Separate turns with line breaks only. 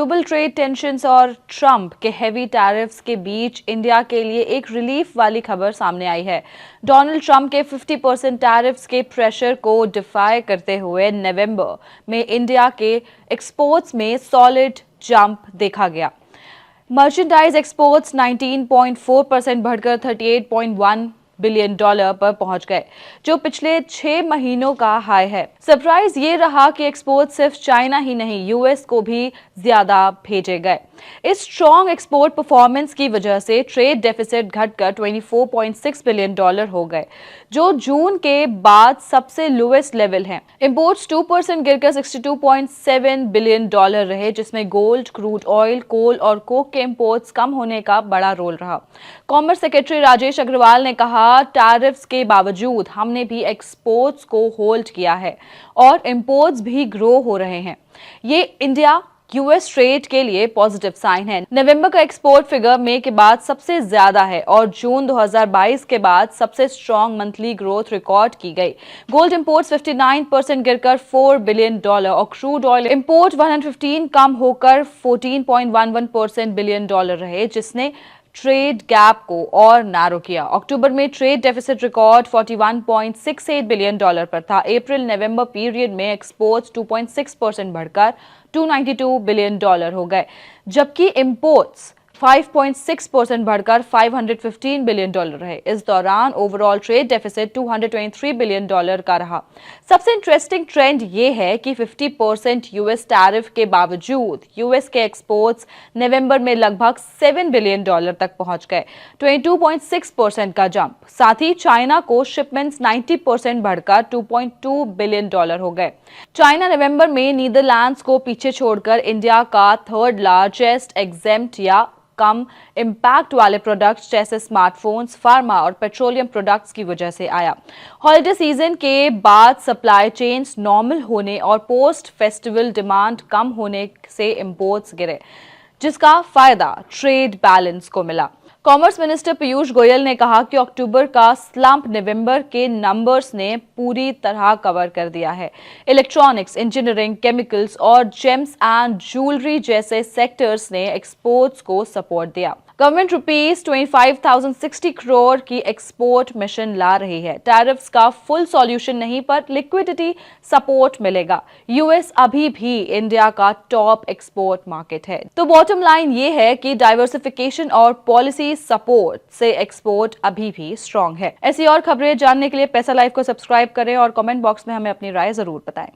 Global trade tensions और Trump के heavy tariffs के बीच इंडिया के लिए एक रिलीफ वाली खबर सामने आई है। डोनाल्ड ट्रंप के 50% टैरिफ्स के प्रेशर को डिफाई करते हुए नवंबर में इंडिया के एक्सपोर्ट्स में सॉलिड जंप देखा गया। मर्चेंडाइज एक्सपोर्ट्स 19.4% बढ़कर $38.1 बिलियन पर पहुंच गए, जो पिछले 6 महीनों का हाई है। सरप्राइज ये रहा कि एक्सपोर्ट सिर्फ चाइना ही नहीं, यूएस को भी ज्यादा भेजे गए। इस स्ट्रॉन्ग एक्सपोर्ट परफॉर्मेंस की वजह से ट्रेड डेफिसिट घटकर $24.6 बिलियन हो गए, जो जून के बाद सबसे लोएस्ट लेवल है। इंपोर्ट्स 2% गिरकर $62.7 बिलियन रहे, जिसमें गोल्ड, क्रूड ऑयल, कोल और कोक के इंपोर्ट्स कम होने का बड़ा रोल रहा। कॉमर्स सेक्रेटरी राजेश अग्रवाल ने कहा, टैरिफ्स के बावजूद हमने भी एक्सपोर्ट्स को होल्ड किया है और इंपोर्ट्स भी ग्रो हो रहे हैं। ये इंडिया यूएस ट्रेड के लिए पॉजिटिव साइन है। नवंबर का एक्सपोर्ट फिगर मई के बाद सबसे ज्यादा है और जून 2022 के बाद सबसे स्ट्रॉन्ग मंथली ग्रोथ रिकॉर्ड की गई। गोल्ड इंपोर्ट्स 59% गिरकर $4 बिलियन और क्रूड ऑयल इंपोर्ट 115 कम होकर $14.11 बिलियन रहे, जिसने ट्रेड गैप को और नैरो किया। अक्टूबर में ट्रेड डेफिसिट रिकॉर्ड $41.68 बिलियन पर था। अप्रैल नवंबर पीरियड में एक्सपोर्ट्स 2.6% बढ़कर $292 बिलियन हो गए, जबकि इंपोर्ट्स 5.6% बढ़कर $515 बिलियन रहे। इस दौरान ओवरऑल ट्रेड डेफिसिट $223 बिलियन का रहा। सबसे इंटरेस्टिंग ट्रेंड ये है कि 50% यूएस टैरिफ के बावजूद यूएस के एक्सपोर्ट्स नवंबर में लगभग $7 बिलियन तक पहुंच गए, 22.6% का जंप। साथ ही चाइना को शिपमेंट्स 90% बढ़कर $2.2 बिलियन हो गए। चाइना नवंबर में नीदरलैंड्स को पीछे छोड़कर इंडिया का थर्ड लार्जेस्ट एग्जेम्प्ट या कम इंपैक्ट वाले प्रोडक्ट्स जैसे स्मार्टफोन्स, फार्मा और पेट्रोलियम प्रोडक्ट्स की वजह से आया। हॉलिडे सीजन के बाद सप्लाई चेन्स नॉर्मल होने और पोस्ट फेस्टिवल डिमांड कम होने से इंपोर्ट्स गिरे, जिसका फायदा ट्रेड बैलेंस को मिला। कॉमर्स मिनिस्टर पीयूष गोयल ने कहा कि अक्टूबर का स्लंप नवंबर के नंबर्स ने पूरी तरह कवर कर दिया है। इलेक्ट्रॉनिक्स, इंजीनियरिंग, केमिकल्स और जेम्स एंड ज्वेलरी जैसे सेक्टर्स ने एक्सपोर्ट्स को सपोर्ट दिया। गवर्नमेंट ₹25,060 करोड़ की एक्सपोर्ट मिशन ला रही है। टैरिफ्स का फुल सॉल्यूशन नहीं, पर लिक्विडिटी सपोर्ट मिलेगा। यूएस अभी भी इंडिया का टॉप एक्सपोर्ट मार्केट है। तो बॉटम लाइन ये है कि डाइवर्सिफिकेशन और पॉलिसी सपोर्ट से एक्सपोर्ट अभी भी स्ट्रांग है। ऐसी और खबरें जानने के लिए पैसा लाइव को सब्सक्राइब करें और कमेंट बॉक्स में हमें अपनी राय जरूर बताएं।